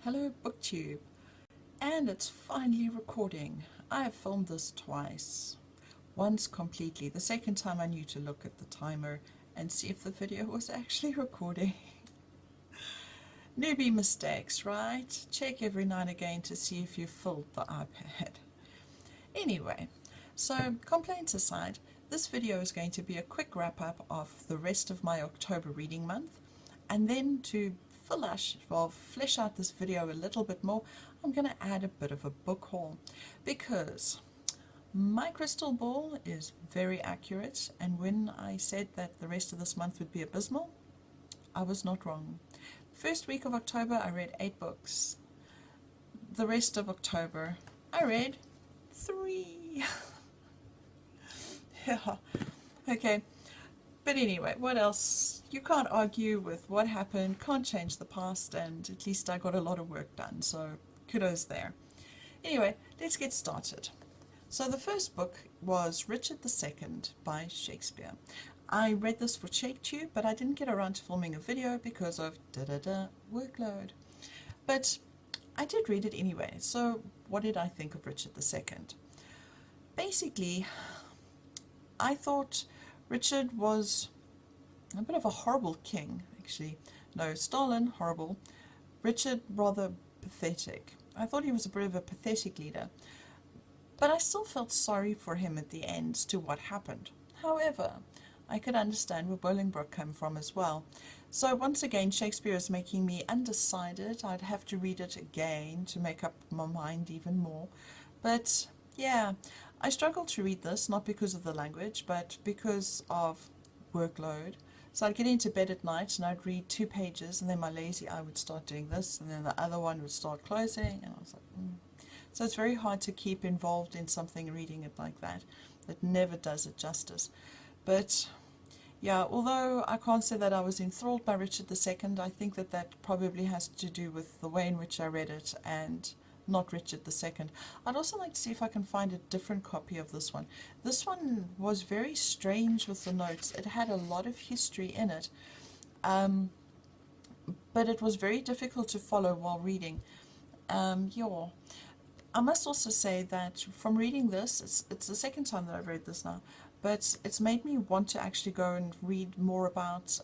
Hello BookTube, and it's finally recording. I have filmed this twice. Once completely, the second time I knew to look at the timer and see if the video was actually recording. Newbie mistakes, right? Check every now and again to see if you filled the iPad. Anyway, so complaints aside, this video is going to be a quick wrap up of the rest of my October reading month, and then to flesh out this video a little bit more, I'm going to add a bit of a book haul, because my crystal ball is very accurate, and when I said that the rest of this month would be abysmal, I was not wrong. First week of October I read 8 books. The rest of October I read 3. Yeah, okay. But anyway, what else? You can't argue with what happened, can't change the past, and at least I got a lot of work done, so kudos there. Anyway, let's get started. So the first book was Richard II by Shakespeare. I read this for ShakeTube, but I didn't get around to filming a video because of workload. But I did read it anyway, so what did I think of Richard II? Basically, I thought Richard was a bit of a horrible king, actually. No, Stalin, horrible. Richard, rather pathetic. I thought he was a bit of a pathetic leader, but I still felt sorry for him at the end to what happened. However, I could understand where Bolingbroke came from as well. So once again, Shakespeare is making me undecided. I'd have to read it again to make up my mind even more. But yeah, I struggled to read this, not because of the language, but because of workload. So I'd get into bed at night and I'd read 2 pages, and then my lazy eye would start doing this, and then the other one would start closing, and I was like, So it's very hard to keep involved in something, reading it like that. It never does it justice. But yeah, although I can't say that I was enthralled by Richard II, I think that that probably has to do with the way in which I read it and not Richard II. I'd also like to see if I can find a different copy of this one. This one was very strange with the notes. It had a lot of history in it, but it was very difficult to follow while reading. Yeah. I must also say that from reading this, it's the second time that I've read this now, but it's made me want to actually go and read more about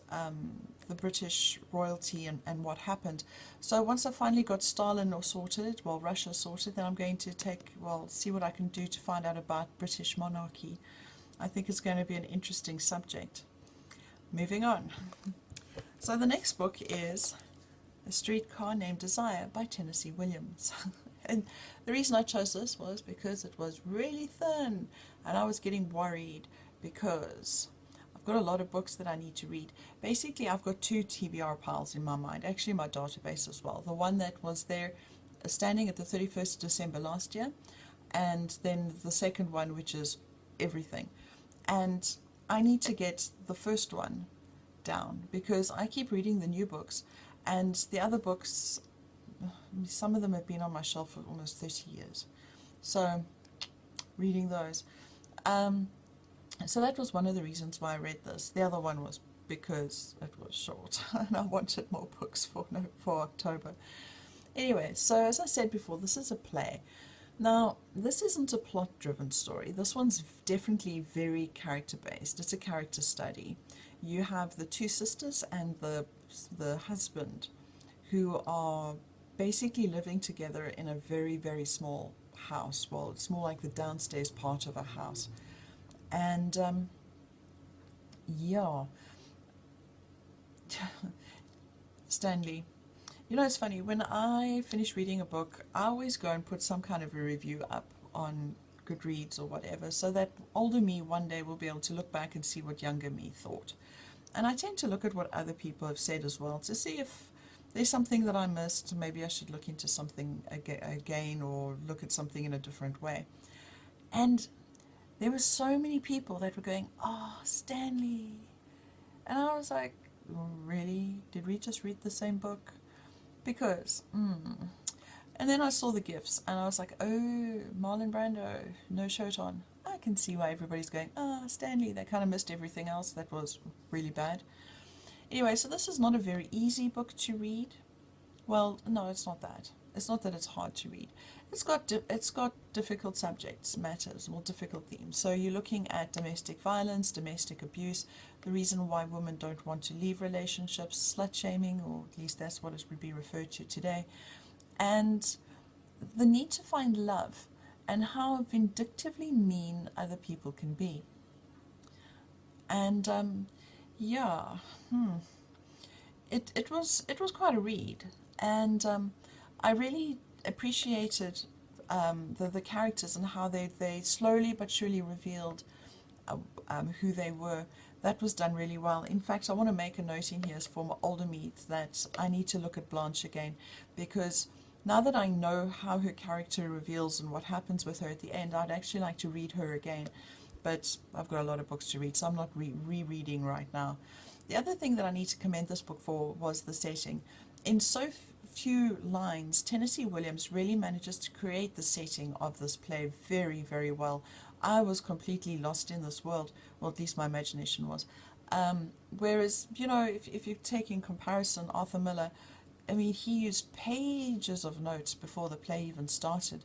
the British royalty and what happened. So once I finally got Stalin sorted, well, Russia sorted, then I'm going to see what I can do to find out about British monarchy. I think it's going to be an interesting subject. Moving on. So the next book is A Streetcar Named Desire by Tennessee Williams. And the reason I chose this was because it was really thin, and I was getting worried because I've got a lot of books that I need to read. Basically, I've got 2 TBR piles in my mind, actually my database as well. The one that was there standing at the 31st of December last year, and then the second one, which is everything. And I need to get the first one down because I keep reading the new books, and the other books, some of them have been on my shelf for almost 30 years. So, reading those. So that was one of the reasons why I read this. The other one was because it was short and I wanted more books for October. Anyway, so as I said before, this is a play. Now, this isn't a plot-driven story. This one's definitely very character-based. It's a character study. You have the 2 sisters and the husband who are basically living together in a very, very small house. Well, it's more like the downstairs part of a house. And yeah, Stanley. You know, it's funny, when I finish reading a book, I always go and put some kind of a review up on Goodreads or whatever, so that older me one day will be able to look back and see what younger me thought. And I tend to look at what other people have said as well to see if there's something that I missed. Maybe I should look into something again or look at something in a different way. And there were so many people that were going, "Oh, Stanley." And I was like, really? Did we just read the same book? Because, And then I saw the gifts and I was like, oh, Marlon Brando, no shirt on. I can see why everybody's going, Stanley. They kind of missed everything else that was really bad. Anyway, so this is not a very easy book to read. Well, no, it's not that. It's not that it's hard to read. It's got difficult subjects, matters, more difficult themes. So you're looking at domestic violence, domestic abuse, the reason why women don't want to leave relationships, slut shaming, or at least that's what it would be referred to today, and the need to find love, and how vindictively mean other people can be. And yeah, it was quite a read, and I really appreciated the characters and how they slowly but surely revealed who they were. That was done really well. In fact, I want to make a note in here for my older me that I need to look at Blanche again, because now that I know how her character reveals and what happens with her at the end, I'd actually like to read her again. But I've got a lot of books to read, so I'm not rereading right now. The other thing that I need to commend this book for was the setting. In so few lines, Tennessee Williams really manages to create the setting of this play very, very well. I was completely lost in this world, well, at least my imagination was. Whereas, if you take in comparison Arthur Miller, I mean, he used pages of notes before the play even started.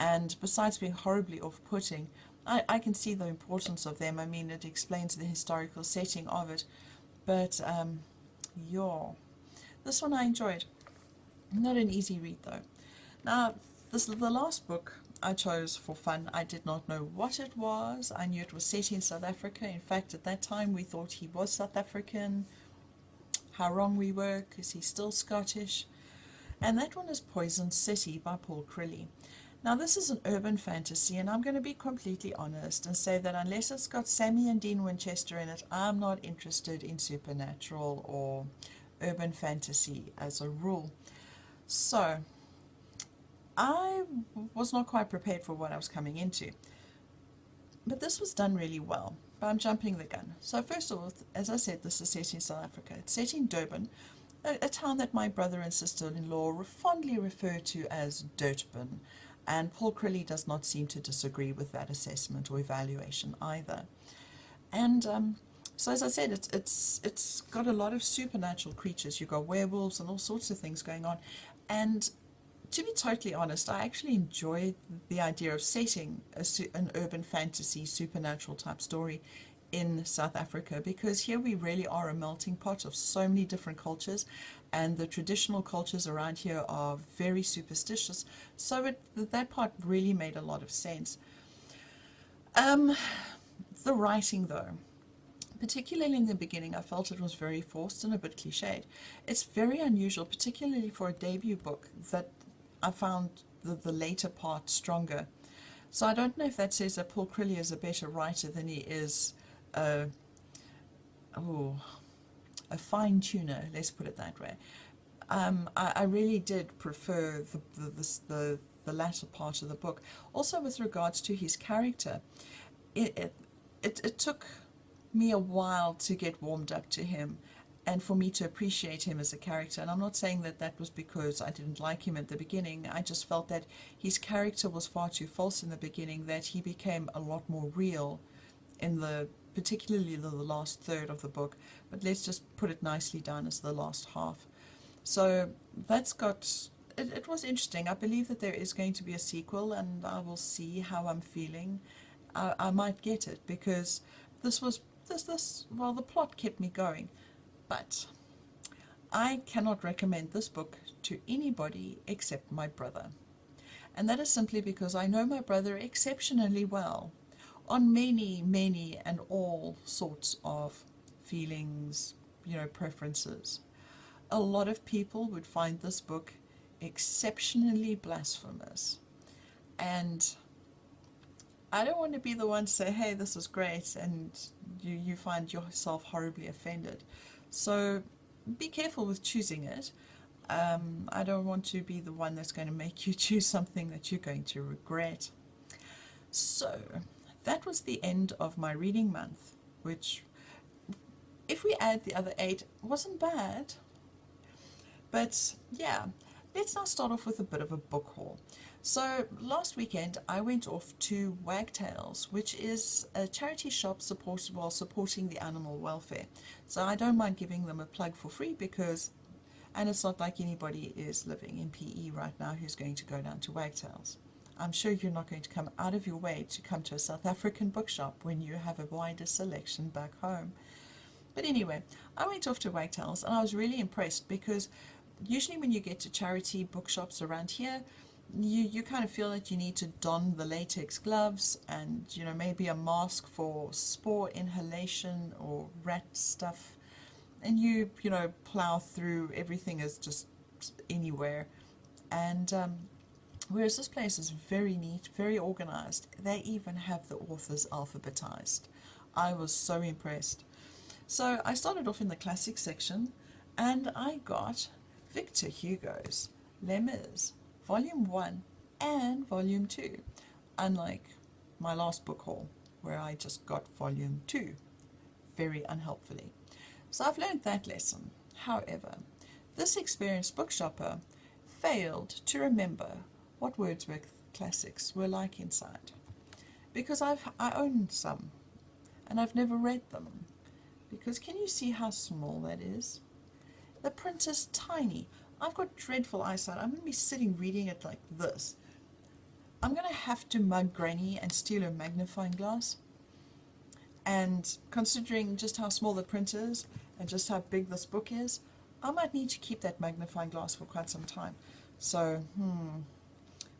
And besides being horribly off-putting, I can see the importance of them. I mean, it explains the historical setting of it. But, yeah, this one I enjoyed. Not an easy read, though. Now, this is the last book I chose for fun. I did not know what it was. I knew it was set in South Africa. In fact, at that time, we thought he was South African. How wrong we were, because he's still Scottish. And that one is Poison City by Paul Crilly. Now, this is an urban fantasy, and I'm going to be completely honest and say that unless it's got Sammy and Dean Winchester in it, I'm not interested in supernatural or urban fantasy as a rule. So, I was not quite prepared for what I was coming into. But this was done really well. But I'm jumping the gun. So first of all, as I said, this is set in South Africa. It's set in Durban, a town that my brother and sister-in-law fondly refer to as Dirtburn. And Paul Crilly does not seem to disagree with that assessment or evaluation either. And so as I said, it's got a lot of supernatural creatures. You've got werewolves and all sorts of things going on. And to be totally honest, I actually enjoy the idea of setting an urban fantasy supernatural type story in South Africa, because here we really are a melting pot of so many different cultures, and the traditional cultures around here are very superstitious, so that part really made a lot of sense. The writing, though, particularly in the beginning, I felt it was very forced and a bit cliched. It's very unusual, particularly for a debut book, that I found the later part stronger. So I don't know if that says that Paul Crilly is a better writer than he is a fine tuner, let's put it that way. I really did prefer the latter part of the book. Also, with regards to his character, it took me a while to get warmed up to him and for me to appreciate him as a character. And I'm not saying that that was because I didn't like him at the beginning. I just felt that his character was far too false in the beginning, that he became a lot more real in particularly the last third of the book. But let's just put it nicely down as the last half. So it was interesting. I believe that there is going to be a sequel, and I will see how I'm feeling. I might get it, because well, the plot kept me going. But I cannot recommend this book to anybody except my brother. And that is simply because I know my brother exceptionally well on many, many and all sorts of feelings, preferences. A lot of people would find this book exceptionally blasphemous. And I don't want to be the one to say, hey, this is great, and you find yourself horribly offended. So be careful with choosing it. I don't want to be the one that's going to make you choose something that you're going to regret. So that was the end of my reading month, which, if we add the other 8, wasn't bad. But yeah, let's now start off with a bit of a book haul. So last weekend I went off to Wagtails, which is a charity shop supporting the animal welfare. So I don't mind giving them a plug for free, because And it's not like anybody is living in PE right now who's going to go down to Wagtails. I'm sure you're not going to come out of your way to come to a South African bookshop when you have a wider selection back home. But anyway, I went off to Wagtails and I was really impressed because usually when you get to charity bookshops around here, you kind of feel that you need to don the latex gloves and, you know, maybe a mask for spore inhalation or rat stuff. And you know, plow through, everything is just anywhere. And whereas this place is very neat, very organized, they even have the authors alphabetized. I was so impressed. So I started off in the classic section and I got Victor Hugo's Les Mis, Volume 1 and Volume 2, unlike my last book haul where I just got Volume 2, very unhelpfully. So I've learned that lesson. However, this experienced bookshopper failed to remember what Wordsworth classics were like inside, because I own some and I've never read them, because can you see how small that is? The print is tiny. I've got dreadful eyesight. I'm going to be sitting reading it like this. I'm going to have to mug Granny and steal her magnifying glass. And considering just how small the print is and just how big this book is, I might need to keep that magnifying glass for quite some time. So,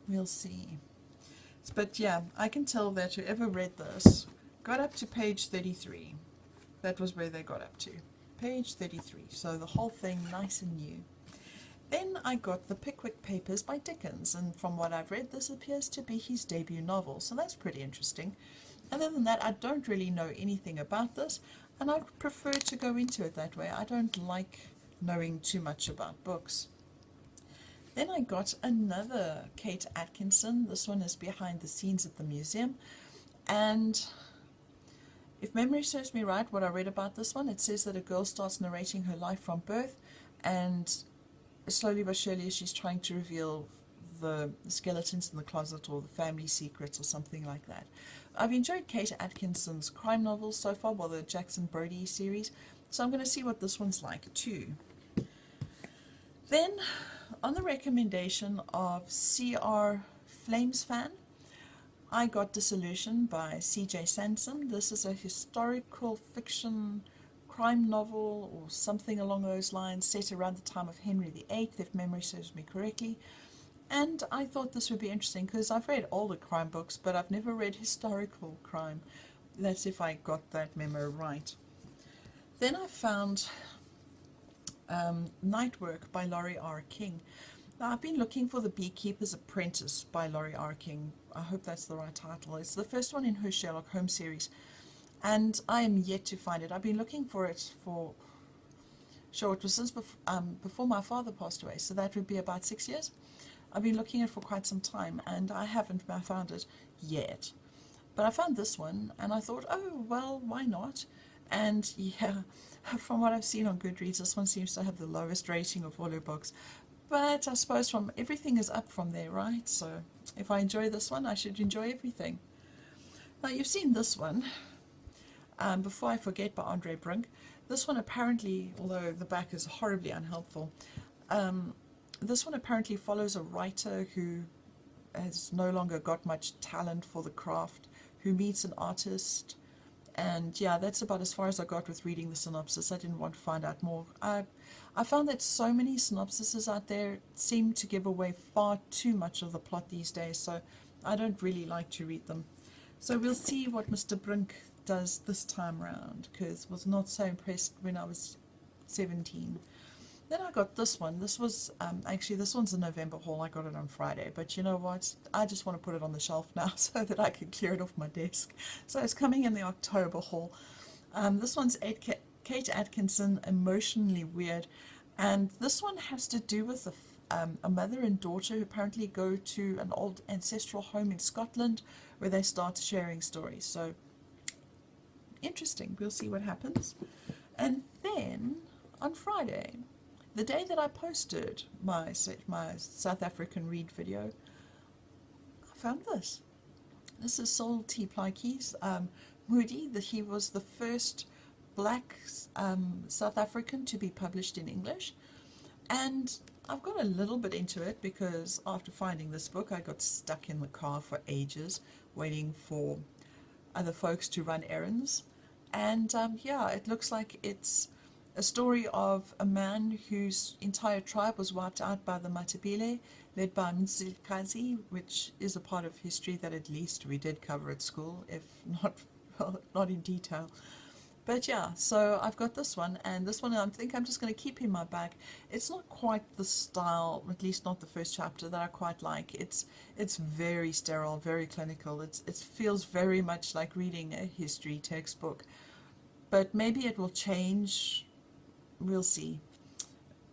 we'll see. But yeah, I can tell that whoever read this got up to page 33. That was where they got up to. Page 33. So the whole thing nice and new. Then I got The Pickwick Papers by Dickens, and from what I've read, this appears to be his debut novel, so that's pretty interesting. Other than that, I don't really know anything about this, and I prefer to go into it that way. I don't like knowing too much about books. Then I got another Kate Atkinson. This one is Behind the Scenes at the Museum, and if memory serves me right, what I read about this one, it says that a girl starts narrating her life from birth, and slowly but surely she's trying to reveal the skeletons in the closet or the family secrets or something like that. I've enjoyed Kate Atkinson's crime novels so far, well, the Jackson Brodie series, so I'm going to see what this one's like too. Then, on the recommendation of C.R. Flamesfan, I got Dissolution by C.J. Sansom. This is a historical fiction crime novel or something along those lines, set around the time of Henry VIII, if memory serves me correctly. And I thought this would be interesting because I've read older crime books, but I've never read historical crime. That's if I got that memo right. Then I found Night Work by Laurie R. King. Now, I've been looking for The Beekeeper's Apprentice by Laurie R. King. I hope that's the right title. It's the first one in her Sherlock Holmes series, and I am yet to find it. I've been looking for it for, sure, it was since before my father passed away, so that would be about 6 years. I've been looking at it for quite some time, and I haven't found it yet. But I found this one, and I thought, oh, well, why not? And yeah, from what I've seen on Goodreads, this one seems to have the lowest rating of all her books. But I suppose from everything is up from there, right? So if I enjoy this one, I should enjoy everything. Now, you've seen this one, Before I Forget by Andre Brink. This one apparently, although the back is horribly unhelpful, this one apparently follows a writer who has no longer got much talent for the craft, who meets an artist, and yeah, that's about as far as I got with reading the synopsis. I didn't want to find out more. I found that so many synopsises out there seem to give away far too much of the plot these days, so I don't really like to read them. So we'll see what Mr. Brink does this time round, because I was not so impressed when I was 17. Then I got this one. This was, actually this one's a November haul. I got it on Friday, but you know what? I just want to put it on the shelf now so that I can clear it off my desk. So it's coming in the October haul. This one's Kate Atkinson, Emotionally Weird, and this one has to do with a mother and daughter who apparently go to an old ancestral home in Scotland where they start sharing stories. So interesting. We'll see what happens. And then on Friday, the day that I posted my South African read video, I found this. This is Saul T. Plaatje's Moody. He was the first black South African to be published in English. And I've got a little bit into it because after finding this book, I got stuck in the car for ages waiting for other folks to run errands. And yeah, it looks like it's a story of a man whose entire tribe was wiped out by the Matabele, led by Mzilikazi, which is a part of history that at least we did cover at school, if not, well, not in detail. But yeah, so I've got this one, and this one I think I'm just going to keep in my bag. It's not quite the style, at least not the first chapter, that I quite like. It's very sterile, very clinical. It feels very much like reading a history textbook. But maybe it will change. We'll see.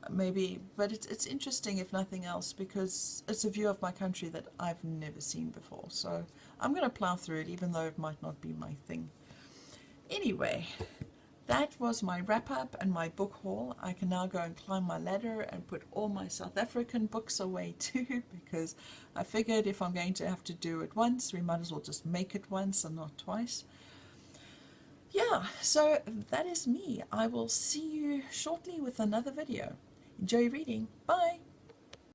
Maybe, but it's interesting if nothing else because it's a view of my country that I've never seen before. So I'm going to plow through it, even though it might not be my thing. Anyway, that was my wrap up and my book haul. I can now go and climb my ladder and put all my South African books away too, because I figured if I'm going to have to do it once, we might as well just make it once and not twice. Yeah, so that is me. I will see you shortly with another video. Enjoy reading. Bye.